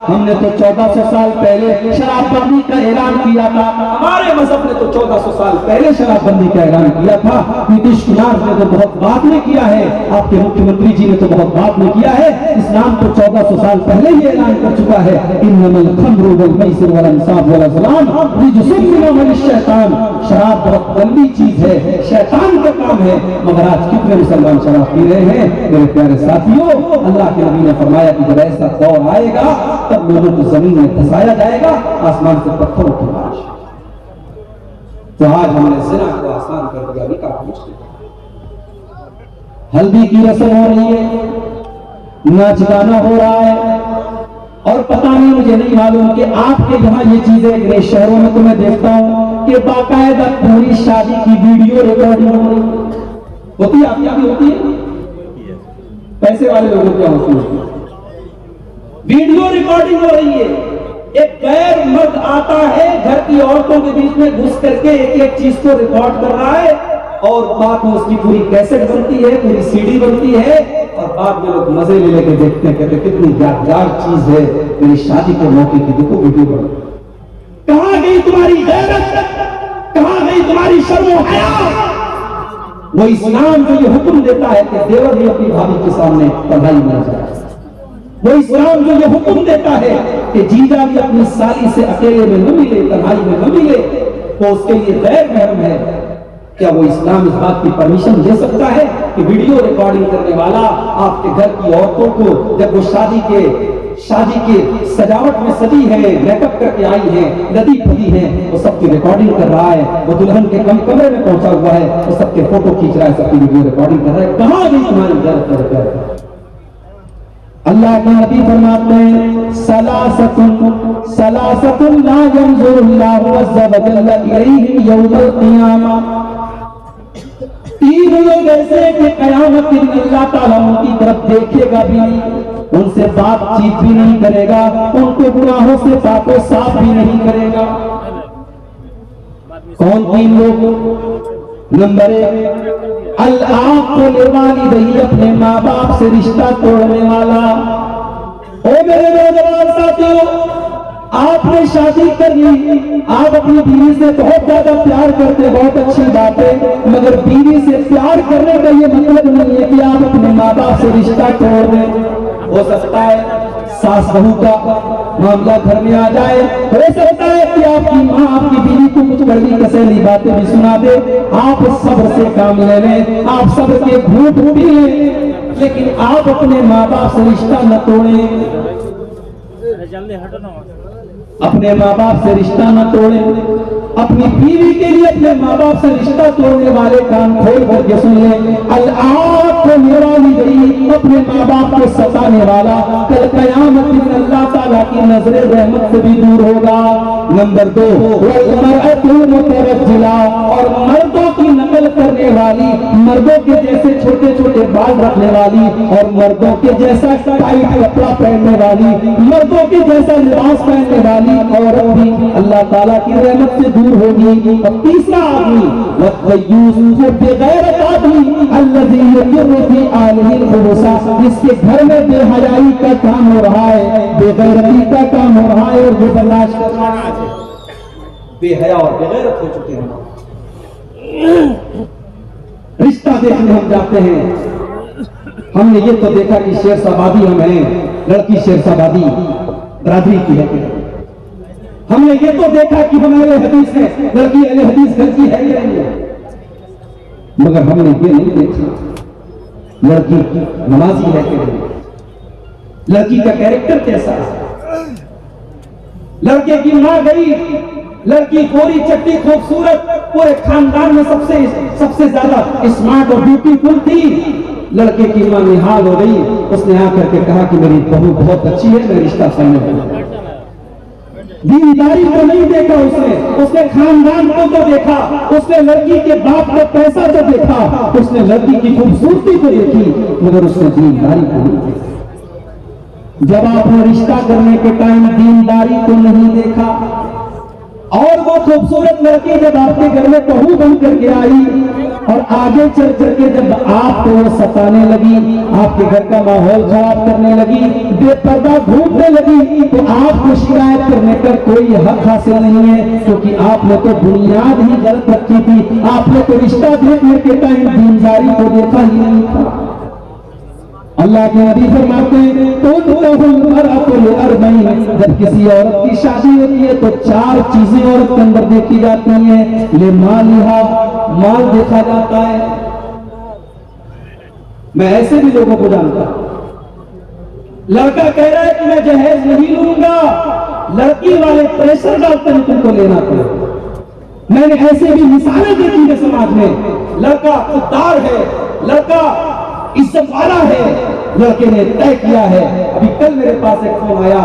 हमने तो 1400 साल पहले शराबबंदी का ऐलान किया था। हमारे मजहब ने तो 1400 साल पहले शराबबंदी का ऐलान किया था। नीतीश कुमार ने तो बहुत बाद में किया है, आपके मुख्यमंत्री जी ने तो बहुत बाद में किया है। इस्लाम तो 1400 साल पहले ही ऐलान कर चुका है, इन्नमल खम्रु वल मैसिर वल अंसाब वल अज़लाम रिज्सुम मिन अमल शैतान। शराब बहुत गंदी चीज है, शैतान का काम है। मगर आज कितने मुसलमान शराब पी रहे हैं। मेरे प्यारे साथियों, अल्लाह के नबी ने फरमाया कि जब ऐसा दौर आएगा तब लोगों को जमीन में धसाया जाएगा, आसमान से पत्थरों की बारिश। तो आज हमने ज़िना को आसान कर दिया, निकाह मुश्किल। हल्दी की रस्म हो रही है, नाच गाना हो रहा है, और पता नहीं, मुझे नहीं मालूम कि आपके यहाँ ये चीजें, नए शहरों में तो मैं देखता हूँ कि बाकायदा पूरी शादी की वीडियो रिकॉर्डिंग होती है। आपकी भी होती है? पैसे वाले लोगों क्या होती है? वीडियो रिकॉर्डिंग हो रही है। एक गैर मर्द आता है, घर की औरतों के बीच में घुस करके एक एक चीज को रिकॉर्ड कर रहा है, और बाद में उसकी पूरी कैसेट बनती है, पूरी सीडी बनती है, और बाद में लोग मजे ले लेके देखते हैं, कहते कितनी यादगार चीज है, मेरी शादी के मौके की देखो वीडियो बन। कहां गई तुम्हारी गैरत, कहां गई तुम्हारी शर्म हया? वो इस्लाम जो ये हुक्म देता है कि देवर भी अपनी भाभी के सामने पढ़ाई न जाए, वो इस्लाम जो ये हुक्म देता है कि जीजा भी अपनी साली से अकेले में न मिले, तन्हाई में न मिले, तो उसके लिए गैर महरम है। क्या वो इस्लाम इस बात की परमिशन दे सकता है कि वीडियो रिकॉर्डिंग करने वाला आपके घर की औरतों को, जब वो शादी के सजावट में सजी है, मेकअप करके आई है, नदी फदी है, वो सबकी रिकॉर्डिंग कर रहा है, वो दुल्हन के कमरे में पहुंचा हुआ है, वो सबके फोटो खींच रहा है, सबकी वीडियो रिकॉर्डिंग कर रहा है? कहां गई तुम्हारी गैरत? अल्लाह के नबी फरमाते हैं, सलासतुन ला यंजुरुल्लाहु अज़्ज़ा व जल्ला इलैहिम यौमल क़ियामा। तीन लोग ऐसे कि क़यामत के दिन अल्लाह ताला उनकी तरफ देखेगा भी नहीं, उनसे बातचीत भी नहीं करेगा, उनको गुनाहों से पापों साफ भी नहीं करेगा। कौन तीन लोग? नंबर 1, अल-आक़िल, अपने माँ बाप से रिश्ता तोड़ने वाला। ओ मेरे नौजवान साथियों, आपने शादी कर ली, आप अपनी बीवी से बहुत ज्यादा प्यार करते, बहुत अच्छी बात है, मगर बीवी से प्यार करने का ये मतलब नहीं है कि आप अपने माँ बाप से रिश्ता तोड़ दें। हो सकता है सास बहू का मामला घर में आ जाए, हो सकता है कि आपकी माँ आपकी बीवी को कुछ कड़वी कसैली बातें भी सुना दे, आप सब्र से काम ले लें, आप सब्र के घूंट भी लें, लेकिन आप अपने माँ बाप से रिश्ता न तोड़ें। अपने माँ बाप से रिश्ता न तोड़ें। अपनी बीवी के लिए अपने माँ बाप से रिश्ता तोड़ने वाले कान खोल करके सुन लें, अपने माँ बाप को सताने वाला कल क़यामत में अल्लाह ताला की नजर रहमत से भी दूर होगा। नंबर 2, और मर्दों की नकल करने वाली, मर्दों के जैसे छोटे छोटे बाल रखने वाली, और मर्दों के जैसा टाइट कपड़ा पहनने वाली, मर्दों के जैसा लिबास पहनने वाली औरत भी अल्लाह ताला की रहमत से दूर होगी। और तीसरा आदमी बेगैरत आदमी, जिसके घर में बेहयाई का काम हो रहा है, बेगैरती का काम हो रहा है, और वो बर्दाश्त करना है। बेहया और बेगैरत हो चुके हैं। रिश्ता देखने हम जाते हैं, हमने ये तो देखा कि शेरशाबादी हम हैं, लड़की शेरशाबादी बरादरी की है। हमने ये तो देखा कि हमारे हदीस है, लड़की अहले हदीस घर की है या नहीं है। मगर हमने ये नहीं देखा लड़की नमाजी है कि नहीं, लड़की का कैरेक्टर कैसा है। लड़के की मां गई, लड़की गोरी चट्टी खूबसूरत, पूरे खानदान में सबसे ज्यादा स्मार्ट और ब्यूटीफुल थी। लड़के की मां निहाल हो गई, उसने आकर के कहा कि मेरी बहू बहुत अच्छी है, मैं रिश्ता सामने करूंगा। दीनदारी को नहीं देखा उसने खानदान को तो देखा, उसने लड़की के बाप का पैसा तो देखा, उसने लड़की की खूबसूरती को देखी, मगर उसने दीनदारी को नहीं देखा। जब आपने रिश्ता करने के टाइम दीनदारी को नहीं देखा, और वो खूबसूरत लड़की जब आपके घर में बहू बन करके आई, और आगे चल करके जब आपको वो सताने लगी, आपके घर का माहौल खराब करने लगी, बेपर्दा घूमने लगी, तो आपको शिकायत करने का कोई हक हासिल नहीं है, क्योंकि आपने तो बुनियाद ही गलत रखी थी। आपने तो रिश्ता देखने के टाइम दीनदारी को देखा ही नहीं था। अल्लाह के नबी फरमाते हैं जब किसी औरत की शादी होती है तो 4 चीजें औरत के अंदर देखी जाती हैं। ले मालिहा, माल देखा जाता है। मैं ऐसे भी लोगों को जानता हूं, लड़का कह रहा है कि मैं जहेज नहीं लूंगा, लड़की वाले प्रेशर डालते हैं तुमको लेना पड़ेगा। मैंने ऐसे भी मिसालें देखी है समाज में। लड़का खुददार है, लड़का इज्जत वाला है, लड़के ने तय किया है। अभी कल मेरे पास एक फोन आया,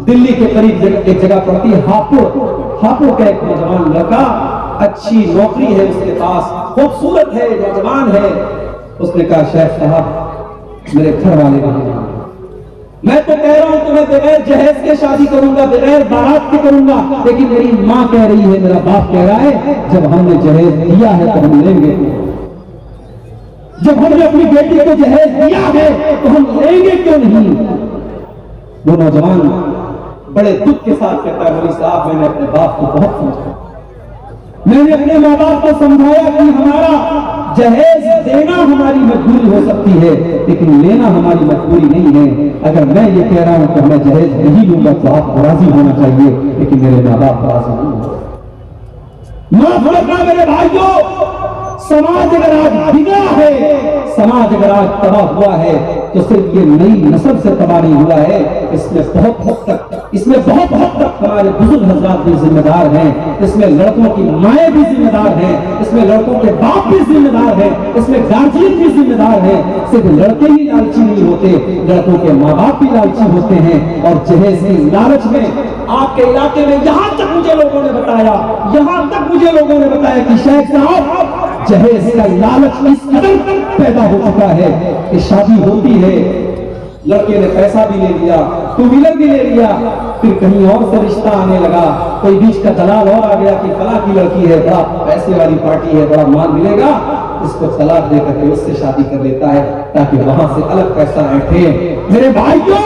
दिल्ली के करीब एक जगह पड़ती है हापुड़ का एक नौजवान लड़का, अच्छी नौकरी है उसके पास, खूबसूरत है, नौजवान है। उसने कहा शेख साहब मेरे घर वाले नहीं, मैं तो कह रहा हूं तो मैं बगैर जहेज के शादी करूंगा, बगैर बारात के करूंगा, लेकिन मेरी माँ कह रही है, मेरा बाप कह रहा है जब हमने जहेज दिया है तो हम लेंगे। जब हमने अपनी बेटी को जहेज दिया है तो हम लेंगे क्यों नहीं। वो नौजवान बड़े दुख के साथ कहता है मौलवी साहब मैंने अपने बाप को बहुत समझाया, मैंने अपने माँ बाप को समझाया कि हमारा जहेज देना हमारी मजबूरी हो सकती है, लेकिन लेना हमारी मजबूरी नहीं है। अगर मैं ये कह रहा हूं कि मैं जहेज नहीं लूंगा तो आपको राजी होना चाहिए, लेकिन मेरे माँ बाप राजी नहीं होगा। माफ रखना मेरे भाइयों, समाज अगर आज बिगड़ा है, समाज अगर आज तबाह हुआ है तो सिर्फ ये नई नस्ल से तबाह नहीं हुआ है, इसमें बहुत हद तक हमारे बुजुर्ग हजरात भी जिम्मेदार हैं, इसमें लड़कों की माएँ भी जिम्मेदार हैं, इसमें लड़कों के बाप भी जिम्मेदार हैं, इसमें गार्जियन भी जिम्मेदार हैं। सिर्फ लड़के ही लालची नहीं होते, लड़कों के माँ बाप भी लालची होते हैं। और जहेज की लालच में आपके इलाके में यहां तक मुझे लोगों ने बताया कि शेख साहब जहेज का लालच इस कदर पैदा हो चुका है कि शादी होती है, लड़के ने पैसा भी ले लिया, 2 व्हीलर भी ले लिया, फिर कहीं और से रिश्ता आने लगा, कोई बीच का दलाल और आ गया कि फला की लड़की है, बड़ा पैसे वाली पार्टी है, बड़ा माल मिलेगा, इसको तलाक दे करके उससे शादी कर लेता है ताकि वहां से अलग पैसा ऐंठे। मेरे भाइयों,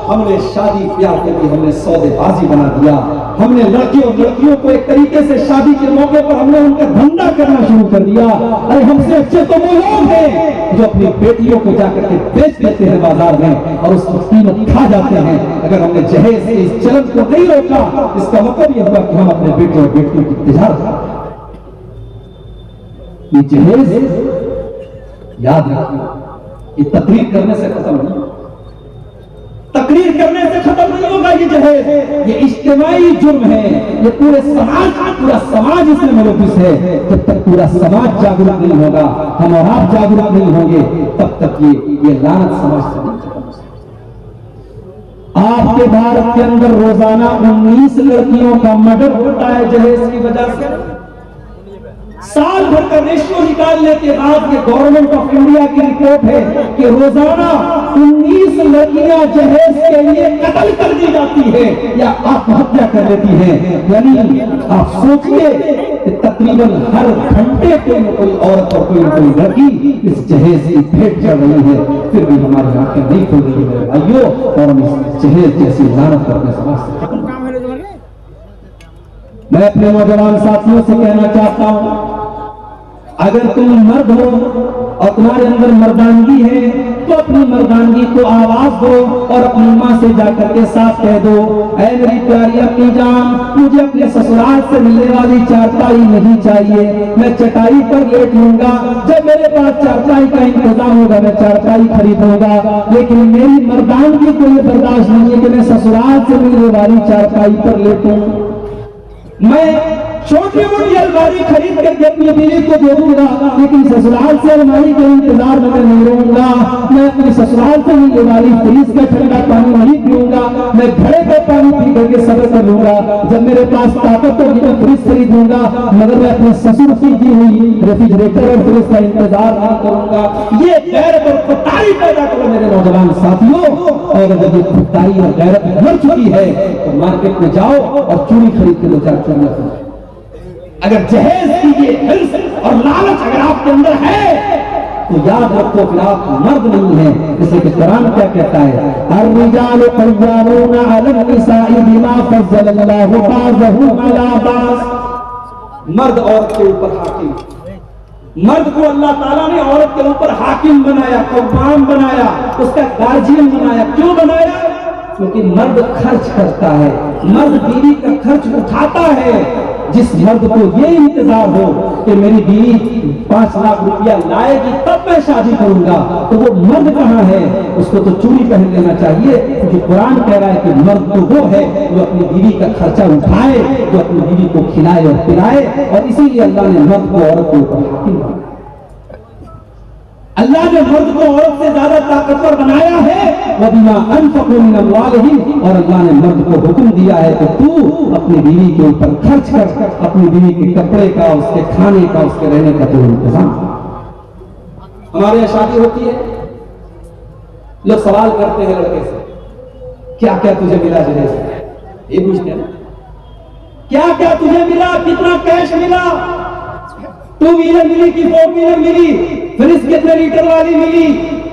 हमने शादी ब्याह के लिए हमने सौदेबाजी बना दिया। हमने लड़कियों को एक तरीके से शादी के मौके पर हमने उनका धंधा करना शुरू कर दिया। अरे हमसे अच्छे तो वो लोग हैं जो अपनी बेटियों को जाकर के बेच देते हैं बाजार में और उसकी कीमत खा जाते हैं। अगर हमने जहेज से इस चलन को नहीं रोका, इसका मतलब यह हुआ कि हम अपने बेटे और बेटियों की तिजारत, ये जहेज याद रखिए, ये तकरीर करने से खत्म नहीं, तकरीर करने से खत्म नहीं होगा। ये जहेज, ये इज्तिमाई जुर्म है, ये पूरा समाज इसमें मुलविस है। जब तक पूरा समाज जागरूक नहीं होगा, हम और आप जागरूक नहीं होंगे, तब तक ये लानत समाज से नहीं खत्म हो सकती। आपके भारत के अंदर रोजाना 19 लड़कियों का मर्डर होता है जहेज की वजह से। साल भर का रेशियो निकालने के बाद ये गवर्नमेंट ऑफ इंडिया की रिपोर्ट है कि रोजाना 19 लड़कियां जहेज के लिए कत्ल कर दी जाती है या आत्महत्या कर लेती हैं। यानी आप सोचिए कि तकरीबन हर घंटे कोई न कोई औरत और कोई न कोई लड़की इस जहेज की भेंट चढ़ रही है, फिर भी हमारी आंखें नहीं खुल रही है भाइयों, और हम इस जहेज जैसी लानत करने समाज से खत्म। मैं अपने नौजवान साथियों से कहना चाहता हूं, अगर तुम मर्द हो और तुम्हारे अंदर मर्दानगी है तो अपनी मर्दानगी को आवाज दो और अपनी माँ से जाकर के साफ कह दो, ऐ मेरी प्यारी अम्मी जान, मुझे अपने ससुराल से मिलने वाली चारपाई नहीं चाहिए, मैं चटाई पर लेट लूंगा। जब मेरे पास चारपाई का इंतजाम होगा मैं चारपाई खरीदूंगा, लेकिन मेरी मर्दानगी को ये बर्दाश्त नहीं है कि मैं ससुराल से मिलने वाली चारपाई पर लेटूं। मैं छोटी मोटी अलमारी खरीद करके अपनी बीवी को दे दूंगा, लेकिन ससुराल से अलमारी के इंतजार में मैं नहीं रहूंगा। मैं अपने ससुराल से मिलने वाली फ्रिज का ठंडा पानी नहीं पीऊंगा, मैं घड़े का पानी पी करके सब्र कर लूंगा। जब मेरे पास ताकत होगी मैं फ्रिज खरीदूंगा, मगर मैं अपने ससुर की दी हुई रेफ्रिजरेटर और फ्रिज का इंतजार नहीं करूंगा। ये गैरत और खुददारी पैदा करो मेरे नौजवान साथियों, और जब ये खुददारी और गैरत मर चुकी है तो मार्केट में जाओ और चूड़ी खरीद के 2-4 चूड़ियां। अगर जहेज की ये हिर्स और लालच अगर आपके अंदर है तो याद रखो कि आप मर्द नहीं है। जैसे कि कुरान क्या कहता है, अर्रिजालु क़व्वामूना अलन निसाई बिमा फ़ज़्ज़लल्लाहु बाज़हुम अला बाज़। मर्द औरत के ऊपर हाकिम, मर्द को अल्लाह ताला ने औरत के ऊपर हाकिम बनाया, कव्वाम बनाया, उसका गार्जियन बनाया। क्यों बनाया? क्योंकि मर्द खर्च करता है, मर्द बीवी का खर्च उठाता है। जिस मर्द को ये इंतजार हो कि मेरी बीवी 5 लाख रुपया लाएगी तब मैं शादी करूंगा, तो वो मर्द कहाँ है? उसको तो चूड़ी पहन लेना चाहिए, क्योंकि कुरान कह रहा है कि मर्द तो वो है जो अपनी बीवी का खर्चा उठाए, जो अपनी बीवी को खिलाए और पिलाए। और इसीलिए अल्लाह ने मर्द को औरत के ऊपर हाकिम बनाया। अल्लाह ने मर्द को औरत से ज्यादा ताकतवर बनाया है। वबिमा अनफक़ू मिन अम्वालिहिम, और अल्लाह ने मर्द को हुक्म दिया है कि तू अपनी बीवी के ऊपर खर्च कर, अपनी बीवी के कपड़े का, उसके खाने का, उसके रहने का तो इंतजाम। हमारे यहाँ शादी होती है, लोग सवाल करते हैं लड़के से, क्या क्या तुझे मिला जहेज? ये पूछते हैं ना, क्या क्या तुझे मिला, कितना कैश मिला, 2 व्हीलर मिली कि 4 व्हीलर मिली, फ्रिज कितने लीटर वाली मिली,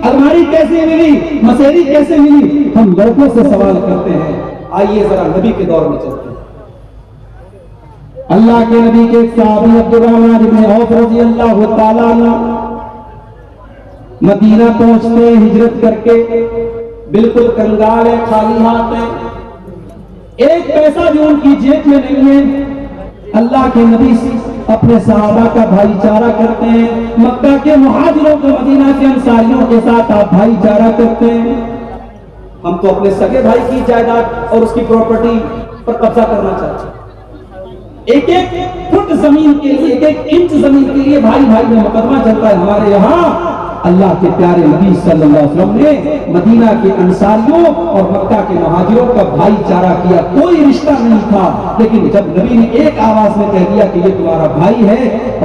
अलमारी कैसे मिली, मसेरी कैसे मिली? हम लड़कों से सवाल करते हैं। आइए जरा नबी के दौर में चलते हैं। अल्लाह के नबी के सहाबी अब्दुर्रहमान इब्न औफ रज़ियल्लाहु ताला अन्हु मदीना पहुंचते हैं हिजरत करके, बिल्कुल कंगाल है, खाली हाथ है, एक पैसा भी उनकी जेब में नहीं है। अल्लाह के नबी अपने सहाबा का भाईचारा करते हैं। मक्का के मुहाजिरों को मदीना के अंसारियों के साथ आप भाईचारा करते हैं। हम तो अपने सगे भाई की जायदाद और उसकी प्रॉपर्टी पर कब्जा करना चाहते हैं। एक एक फुट जमीन के लिए, एक एक इंच जमीन के लिए भाई भाई में मुकदमा चलता है हमारे यहाँ। अल्लाह के प्यारे नबी सल्लल्लाहु अलैहि वसल्लम ने मदीना के अंसारियों और मक्का के मुहाजिरों का भाईचारा किया। कोई रिश्ता नहीं था, लेकिन जब नबी ने एक आवाज में कह दिया कि ये तुम्हारा भाई है,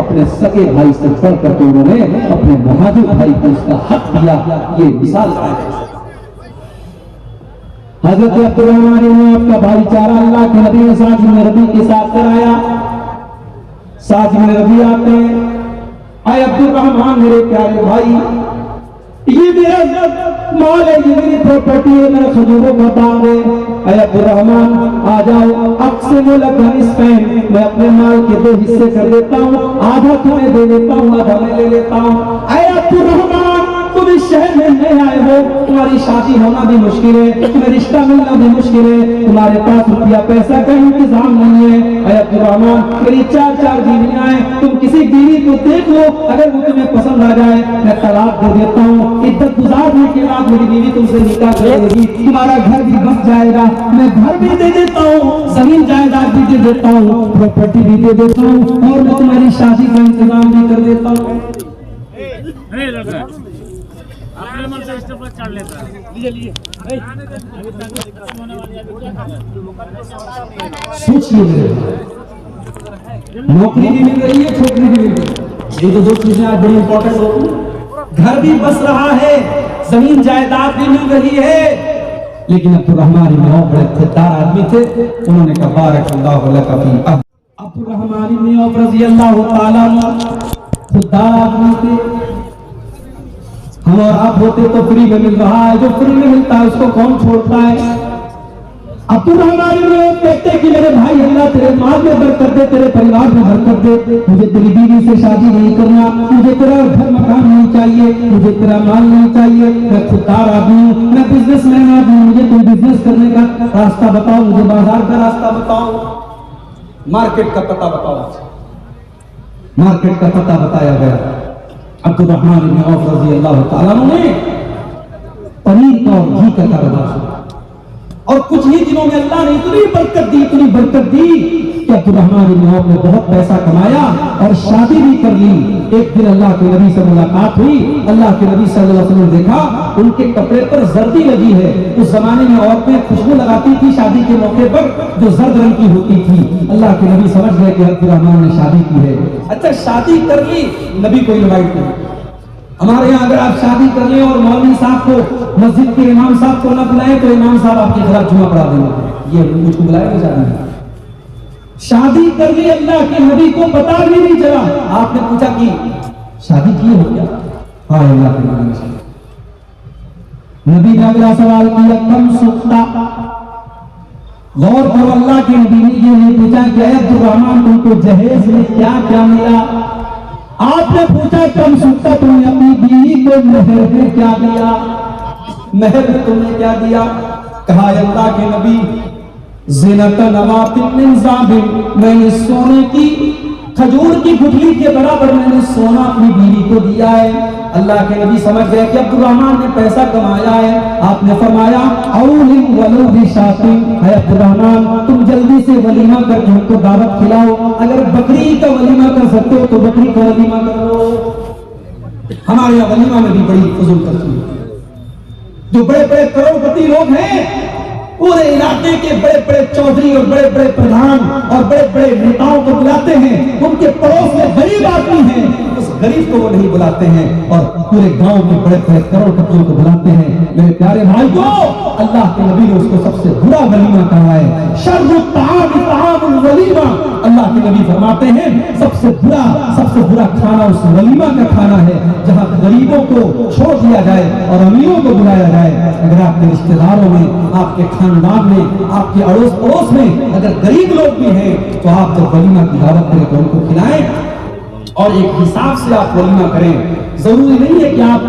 अपने सगे भाई से बढ़कर तो उन्होंने अपने मुहाजिर भाई को उसका हक दिया। ये मिसाल है। हजरत अब्दुर्रहमान ने आपका भाईचारा अल्लाह के नबी ने साथ में रबी के साथ कराया। साथ में रबी आते हैं, आए अब्दुर्रहमान मेरे प्यारे भाई, ये मेरा माल है, ये मेरी प्रॉपर्टी है, मेरा खजूरों का बाग है। आए अब्दुर्रहमान आ जाओ, अक्सर मैं अपने माल के 2 हिस्से कर देता हूँ, आधा तुम्हें दे देता हूँ, आधा मैं ले लेता हूँ। आए अब्दुर्रहमान, तुम इस शहर में नए आए हो, तुम्हारी शादी होना भी मुश्किल है, तुम्हें रिश्ता मिलना भी मुश्किल है, तुम्हारे पास रुपया पैसा का इंतजाम नहीं है। अरे अब्दुर्रहमान, मेरी 4 बीवियां हैं, तुम किसी बीवी को देख लो, अगर वो तुम्हें पसंद आ जाए मैं तलाक दे देता हूँ। इद्दत गुजारने के बाद मेरी बीवी तुमसे निकाह करेगी, तुम्हारा घर भी बस जाएगा, मैं घर भी दे देता हूँ, जमीन जायदाद भी दे देता हूँ, प्रॉपर्टी भी दे देता हूँ, और मैं तुम्हारी शादी का इंतजाम भी कर देता हूँ। अपने मन से स्टेप काट लेता है। लीजिए सोचिए, नौकरी भी मिल रही है, छोकरी भी मिल रही है, ये तो 2 चीजें आज बड़ी इंपॉर्टेंट होती। घर भी बस रहा है, जमीन जायदाद भी मिल रही है। लेकिन अब्दुर्रहमान इब्न औफ बड़े खुददार आदमी थे, उन्होंने कहा बारकल्लाहु लका फी। अब्दुर्रहमान इब्न औफ रज़ियल्लाहु ताला अन्हु खुददार आदमी थे। हम और आप होते तो फ्री में मिल रहा है, जो फ्री में मिलता है उसको कौन छोड़ता है? अब्दुर्रहमान इब्न औफ कहते हैं कि मेरे भाई, अल्लाह तेरे माल में बरकत दे, तेरे परिवार में बरकत दे, मुझे तेरी बीवी से शादी नहीं करना, मुझे तेरा घर मकान नहीं चाहिए, मुझे तेरा माल नहीं चाहिए, मैं खुददार आदमी हूँ, मैं बिजनेसमैन आदमी हूँ, मुझे तुम बिजनेस करने का रास्ता बताओ, मुझे बाजार का रास्ता बताओ, मार्केट का पता बताओ। मार्केट का पता बताया गया। अब्दुर्रहमान इब्न औफ रज़ियल्लाहु ताला ने पनीर का और घी का कारोबार शुरू, और कुछ ही दिनों में अल्लाह ने इतनी बरकत दी कि अब्दुर्रहमान इब्न औफ ने बहुत पैसा कमाया और शादी भी कर ली। एक दिन अल्लाह के नबी से मुलाकात हुई। अल्लाह के नबी सल्लल्लाहु अलैहि वसल्लम ने देखा उनके कपड़े पर जर्दी लगी है। उस जमाने में औरतें खुशबू लगाती थी शादी के मौके पर, जो जर्द रंग की होती थी। अल्लाह के नबी समझ गए कि अब्दुर्रहमान ने शादी की है। अच्छा, शादी कर ली, नबी को इनवाइट किया। हमारे यहाँ अगर आप शादी कर लें और मौलवी साहब को, मस्जिद के इमाम साहब को न बुलाएं तो इमाम साहब आपके खिलाफ जुमा पढ़ा देंगे। ये मुझको बुलाएंगे शादी में? शादी कर ली, अल्लाह के नबी को पता भी नहीं चला। आपने पूछा कि शादी की हो क्या? हाँ, अल्लाह के नबी से। नबी ने अगला सवाल किया, कम सुख्ता। गौर करो, अल्लाह के नबी ने ये नहीं पूछा कि अब्दुर्रहमान तुमको जहेज में क्या क्या मिला। आपने पूछा कम सुख्ता, तुमने अपनी बीवी को महर में क्या दिया, महर में तुमने क्या दिया? कहा अल्लाह के नबी, ज़िनतन नवातिन मिन ज़ाबिन, मैंने सोने की खजूर की गुठली के बराबर मैंने सोना अपनी बीवी को दिया है। अल्लाह के नबी समझ गए कि अब्दुर्रहमान ने पैसा कमाया है। आपने फरमाया, औलिम वलो बिशातिन, है अब्दुर्रहमान तुम जल्दी से वलीमा करके हमको दावत खिलाओ। अगर बकरी का वलीमा कर सकते हो तो बकरी का वलीमा कर लो। हमारे यहाँ वलीमा में भी बड़ी फजूल करती है। जो बड़े बड़े करोड़पति लोग हैं, पूरे इलाके के बड़े बड़े चौधरी और बड़े बड़े प्रधान और बड़े बड़े नेताओं को बुलाते हैं, उनके पड़ोस में गरीब आदमी है, उस गरीब को वो नहीं बुलाते हैं, और पूरे गांव के बड़े बड़े करोड़पतियों को बुलाते हैं। मेरे प्यारे भाई को अल्लाह के नबी ने उसको सबसे बुरा वलीमा कहा है। शर्रु ताम तामुल वलीमा, अल्लाह के नबी फरमाते हैं सबसे बुरा खाना उस वलीमा का खाना है जहां गरीबों को छोड़ दिया जाए और अमीरों को बुलाया जाए। अगर आपके रिश्तेदारों में, आपके खानदान में, आपके अड़ोस पड़ोस में अगर गरीब लोग भी हैं तो आप जब वलीमा की दावत करें तो उनको खिलाएं और एक हिसाब से आप वलीमा करें। जरूरी नहीं है कि आप